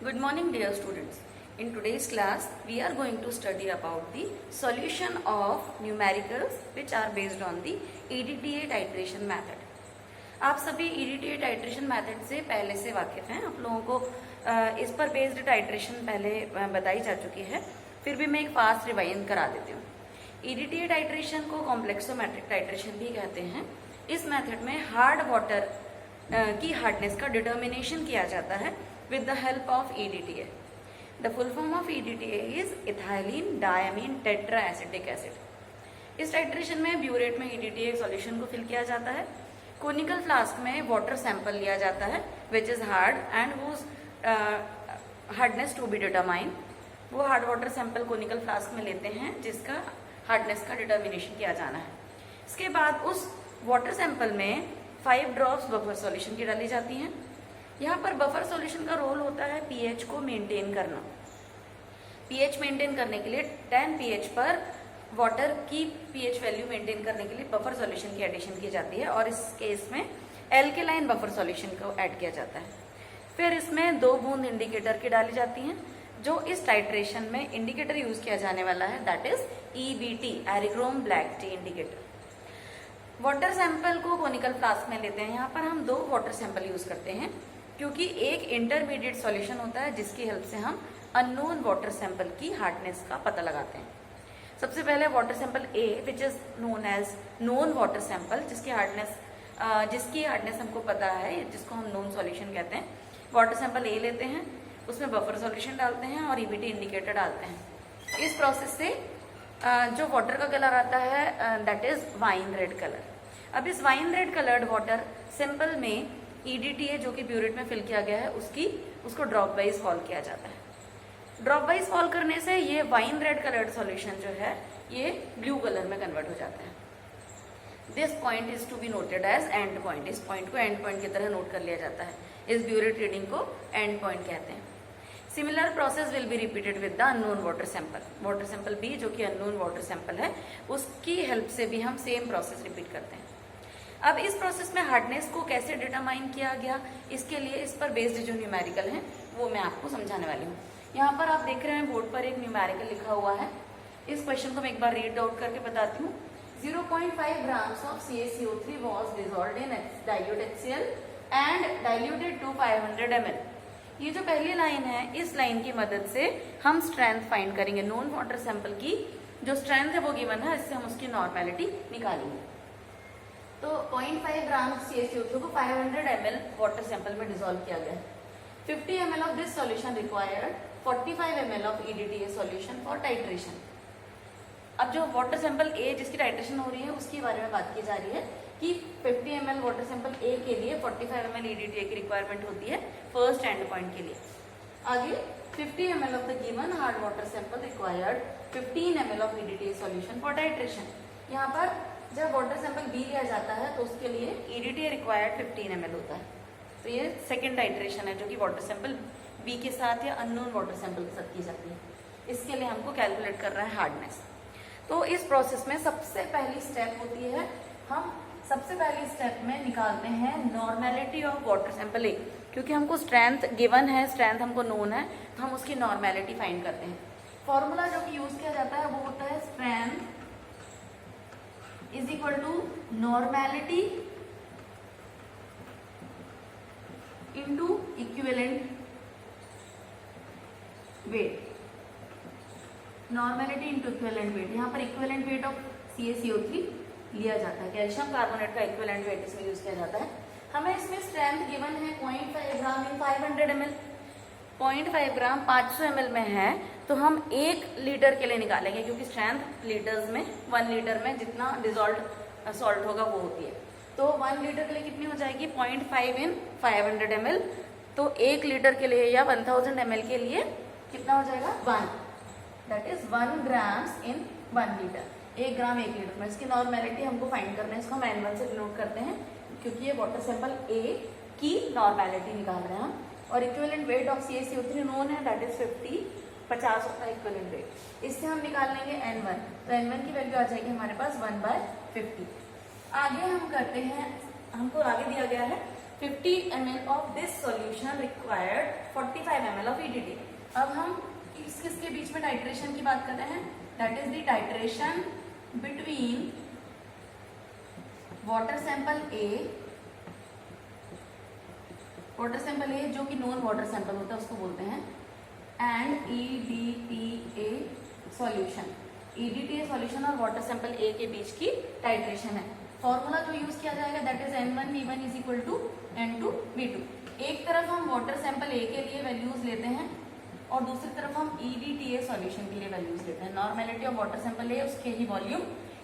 Good morning, dear students. In today's class, we are going to study about the solution of numericals which are based on the EDTA titration method. आप सभी EDTA titration method से पहले से वाकिफ हैं. आप लोगों को इस पर बेस्ड टाइट्रेशन पहले बताई जा चुकी है, फिर भी मैं एक फास्ट रिवाइज करा देती हूँ. EDTA टाइट्रेशन को कॉम्प्लेक्सोमेट्रिक टाइट्रेशन भी कहते हैं. इस मेथड में हार्ड वाटर की हार्डनेस का डिटर्मिनेशन किया जाता है with the help of EDTA. The full form of EDTA is ethylene diamine tetraacetic acid. इस टाइट्रेशन में ब्यूरेट में EDTA सॉल्यूशन को फिल किया जाता है. कोनिकल फ्लास्क में वाटर सैंपल लिया जाता है which is hard and whose hardness to be determine. वो hard water sample conical flask में लेते हैं जिसका हार्डनेस का डिटर्मिनेशन किया जाना है. इसके बाद उस वाटर सैंपल में 5 ड्रॉप्स बफर सॉल्यूशन की डाली जाती हैं. यहाँ पर बफर सॉल्यूशन का रोल होता है पीएच को मेंटेन करना. पीएच मेंटेन करने के लिए 10 पीएच पर वाटर की पीएच वैल्यू मेंटेन करने के लिए बफर सॉल्यूशन की एडिशन की जाती है और इस केस में एल्केलाइन बफर सॉल्यूशन को ऐड किया जाता है. फिर इसमें 2 बूंद इंडिकेटर की डाली जाती हैं. जो इस टाइट्रेशन में इंडिकेटर यूज किया जाने वाला है that is EBT, eriochrome black T indicator. Water sample को कोनिकल फ्लास्क में लेते हैं. यहाँ पर हम 2 वाटर सैंपल यूज करते हैं क्योंकि एक इंटरमीडिएट सॉल्यूशन होता है जिसकी हेल्प से हम अननोन वाटर सैंपल की हार्डनेस का पता लगाते हैं. सबसे पहले water sample A which is known as known water sample, जिसकी हार्डनेस हमको पता है, जिसको हम नोन सॉल्यूशन कहते हैं. वाटर सैंपल ए लेते हैं, उसमें बफर सॉल्यूशन डालते हैं और EBT इंडिकेटर डालते हैं. इस प्रोसेस से जो वाटर का कलर आता है that is wine red colour. अब इस wine red coloured water sample में EDTA जो कि ब्यूरेट में फिल किया गया है उसको ड्रॉप वाइज फॉल किया जाता है. ड्रॉप वाइज फॉल करने से ये वाइन रेड कलर्ड सॉल्यूशन जो है ये ब्लू कलर में कन्वर्ट हो जाता है. This point is to be noted as end point. इस पॉइंट को एंड पॉइंट की तरह नोट कर लिया जाता है. इस ब्यूरेट रीडिंग को एंड पॉइंट कहते हैं. Similar process will be repeated with the unknown water sample. Water sample B जो कि अननोन वाटर सैंपल है उसकी हेल्प से भी हम सेम प्रोसेस रिपीट करते हैं. अब इस प्रोसेस में हार्डनेस को कैसे डिटरमाइन किया गया, इसके लिए इस पर बेस्ड जो न्यूमेरिकल है वो मैं आपको समझाने वाली हूँ. यहाँ पर आप देख रहे हैं बोर्ड पर एक न्यूमेरिकल लिखा हुआ है. इस क्वेश्चन को मैं एक बार रीड आउट करके बताती हूँ. 0.5 grams of CaCO3 was dissolved in dilute HCl and diluted to 500 ml. ये जो पहली लाइन है इस लाइन की मदद से हम स्ट्रेंथ फाइंड करेंगे. नॉन वाटर सैंपल की जो स्ट्रेंथ है वो गिवन है, इससे हम उसकी नॉर्मेलिटी निकालेंगे. तो 0.5 ग्राम CaCO3 को 500 ml वाटर सैंपल में डिसॉल्व किया गया. 50 ml of this solution required 45 ml of EDTA solution for titration. अब जो वाटर सैंपल ए जिसकी टाइट्रेशन हो रही है उसके बारे में बात की जा रही है कि 50 ml वाटर सैंपल ए के लिए 45 ml EDTA की रिक्वायरमेंट होती है फर्स्ट एंड पॉइंट के लिए. आगे 50 ml of the given hard water sample required 15 ml of EDTA solution for titration. यहाँ पर जब वाटर सैंपल बी लिया जाता है तो उसके लिए EDTA रिक्वायर्ड 15 ml होता है. तो ये सेकेंड टाइट्रेशन है जो कि वाटर सैंपल बी के साथ या अननोन वाटर सैंपल के साथ की जाती है. इसके लिए हमको कैलकुलेट करना है हार्डनेस. तो इस प्रोसेस में सबसे पहली स्टेप होती है, हम सबसे पहली स्टेप में निकालते हैं नॉर्मेलिटी ऑफ वाटर सैंपल ए. क्योंकि हमको स्ट्रेंथ गिवन है, स्ट्रेंथ हमको नोन है, तो हम उसकी नॉर्मेलिटी फाइंड करते हैं. फॉर्मूला जो कि यूज किया जाता है वो होता है strength is equal to normality into equivalent weight. Normality into equivalent weight. यहाँ पर इक्विवेलेंट वेट ऑफ CaCO3 लिया जाता है. कैल्शियम कार्बोनेट का इक्विवेलेंट वेट इसमें यूज किया जाता है. हमें इसमें स्ट्रेंथ गिवन है 0.5 ग्राम इन 500 ml. 0.5 ग्राम 500 ml में है तो हम 1 लीटर के लिए निकालेंगे क्योंकि स्ट्रेंथ लीटर्स में 1 लीटर में जितना डिजॉल्व सॉल्ट होगा वो होती है. तो 1 लीटर के लिए कितनी हो जाएगी 0.5 इन 500 ml. तो 1 लीटर के लिए या 1000 ml के लिए कितना हो जाएगा 1. That is 1 grams in 1 litre. 1 gram 1 litre में. इसकी नॉर्मेलिटी हमको फाइंड करना है. इसको हम N1 से डिनोट करते हैं क्योंकि ये वाटर सैंपल ए की नॉर्मेलिटी निकाल रहे हैं हम. और equivalent weight of CaCO3 known है दैट इज 50 होता है इक्विवेलेंट वेट. इससे हम निकाल लेंगे N1. तो N1 की वैल्यू आ जाएगी हमारे पास 1/50. आगे हम करते हैं, हमको आगे दिया गया है 50 ml of this solution required 45 ml of EDTA. अब हम किसके बीच में टाइट्रेशन की बात कर रहे हैं, that is the titration between water sample A जो कि नॉन वाटर सैंपल होता है उसको बोलते हैं, and EDTA solution. EDTA solution और वाटर सैंपल ए के बीच की टाइट्रेशन है। फॉर्मूला जो यूज किया जाएगा that is N1V1 is equal to N2V2। एक तरफ हम वाटर सैंपल ए के लिए वैल्यूज लेते हैं और दूसरी तरफ हम EDTA सॉल्यूशन के लिए वैल्यूज लेते हैं। नॉर्मेलिटी ऑफ वाटर सैंपल ए, उसके ही वॉल्यूम,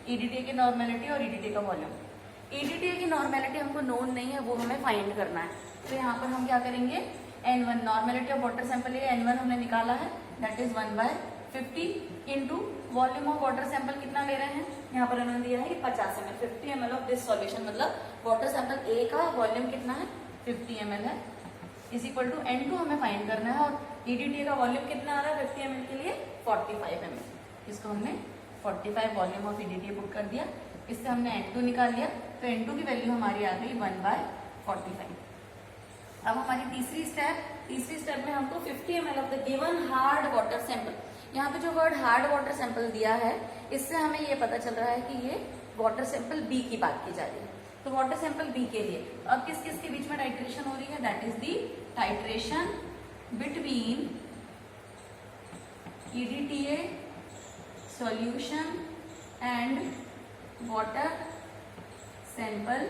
EDTA की नॉर्मेलिटी और EDTA का वॉल्यूम। EDTA की नॉर्मेलिटी हमको नोन नहीं है, वो हमें फाइंड करना है। तो यहाँ पर हम क्या करेंगे, N1 normality of water sample A N1 हमने निकाला है, that is 1/50 into volume of water sample कितना ले रहे हैं, यहाँ पर उन्होंने दिया है कि 50 ml, 50 ml of this solution, मतलब वाटर सैंपल ए का वॉल्यूम कितना है 50 ml है, इज इक्वल टू N2 हमें फाइंड करना है। और EDTA का वॉल्यूम कितना आ रहा है 50 ml के लिए 45 ml। इसको हमने 45 वॉल्यूम ऑफ EDTA पुट कर दिया, इससे हमने N2 निकाल लिया, तो N2 की वैल्यू हमारी आ गई 1/45। अब हमारी तीसरी स्टेप में हमको 50 ml of the given hard water sample, यहाँ पे जो वर्ड हार्ड वाटर सैंपल दिया है इससे हमें ये पता चल रहा है कि ये वाटर सैंपल बी की बात की जा रही है। तो वाटर सैंपल बी के लिए अब किस किस के बीच में टाइट्रेशन हो रही है, that is the titration between EDTA solution and water sample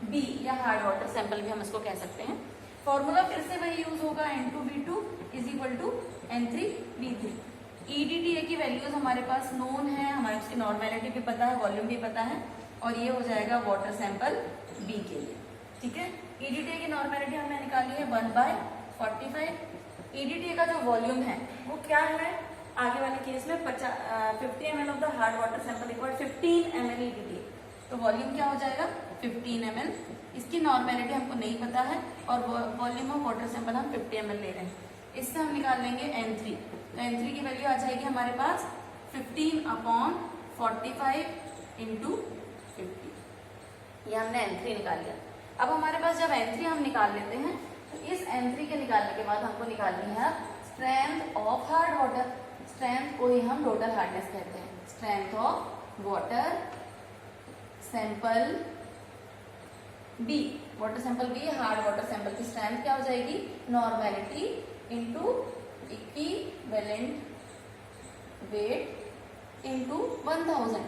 B, या हार्ड वाटर सैंपल भी हम इसको कह सकते हैं। फॉर्मूला फिर से वही यूज होगा, N2V2 is equal to N3V3। EDTA की वैल्यूज हमारे पास नोन है, हमारे उसकी नॉर्मेलिटी भी पता है, वॉल्यूम भी पता है, और ये हो जाएगा वाटर सैंपल बी के लिए। ठीक है, EDTA की नॉर्मेलिटी हमने निकाली है 1/45। EDTA का जो वॉल्यूम है वो क्या है, आगे वाले केस में 50 ml of the hard water sample equal 15 ml EDTA, तो वॉल्यूम क्या हो जाएगा 15 ml। इसकी नॉर्मेलिटी हमको नहीं पता है और वॉल्यूम ऑफ वाटर सैंपल हम 50 ml ले रहे हैं, इससे हम निकाल लेंगे N3। तो N3 की वैल्यू आ जाएगी हमारे पास 15/45 इंटू 50, ये हमने N3 निकाल लिया। अब हमारे पास जब N3 हम निकाल लेते हैं तो इस N3 के निकालने के बाद हमको निकालनी है strength of hard water. Strength को ही हम टोटल हार्डनेस कहते हैं। Strength of water sample B, water sample B hard water sample की स्ट्रेंथ क्या हो जाएगी, normality into equivalent weight into 1000।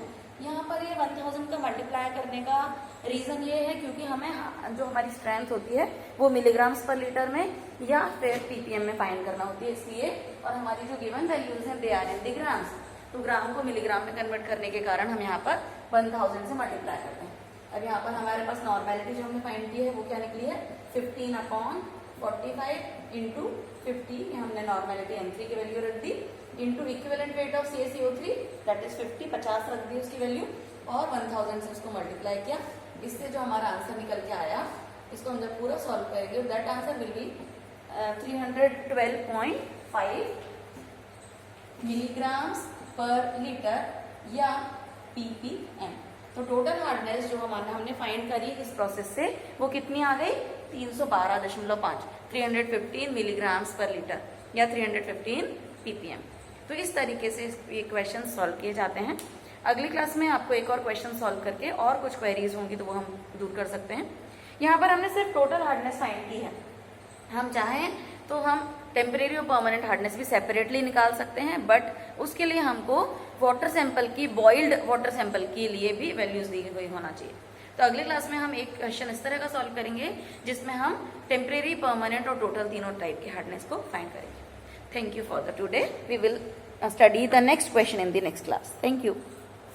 यहाँ पर ये 1000 का मल्टीप्लाई करने का रीजन ये है क्योंकि हमें जो हमारी स्ट्रेंथ होती है वो मिलीग्राम्स पर लीटर में या फिर ppm में फाइंड करना होती है, इसलिए। और हमारी जो गिवन वैल्यूज हैं they are in the grams, तो ग्राम को मिलीग्राम में कन्वर्ट करने के कारण हम यहाँ पर 1000 से मल्टीप्लाई करते हैं। अब यहाँ पर हमारे पास नॉर्मेलिटी जो हमने फाइंड की है वो क्या निकली है 15/45 इंटू 50, हमने नॉर्मेलिटी N3 की वैल्यू रख दी, into equivalent weight of CaCO3 that is 50 रख दी उसकी वैल्यू, और 1000 से उसको मल्टीप्लाई किया। इससे जो हमारा आंसर निकल के आया, इसको हम जब पूरा सॉल्व करेंगे that answer will be 312.5 milligrams पर लीटर या ppm। तो टोटल हार्डनेस जो हमने फाइंड करी इस प्रोसेस से वो कितनी आ गई 312.5, 315 मिलीग्राम्स पर लीटर या 315 ppm। तो इस तरीके से ये क्वेश्चन सॉल्व किए जाते हैं। अगली क्लास में आपको एक और क्वेश्चन सॉल्व करके और कुछ क्वेरीज होंगी तो वो हम दूर कर सकते हैं। यहाँ पर हमने सिर्फ टोटल हार्डनेस फाइंड की है, हम चाहें तो हम टेम्परेरी और परमानेंट हार्डनेस भी सेपरेटली निकाल सकते हैं, बट उसके लिए हमको वाटर सैंपल की, बॉइल्ड वाटर सैंपल के लिए भी वैल्यूज दी गई होना चाहिए। तो अगली क्लास में हम एक क्वेश्चन इस तरह का सॉल्व करेंगे जिसमें हम टेम्परेरी, परमानेंट और टोटल तीनों टाइप की हार्डनेस को फाइंड करेंगे। Thank you for the today, we will study the next question in the next class. Thank you.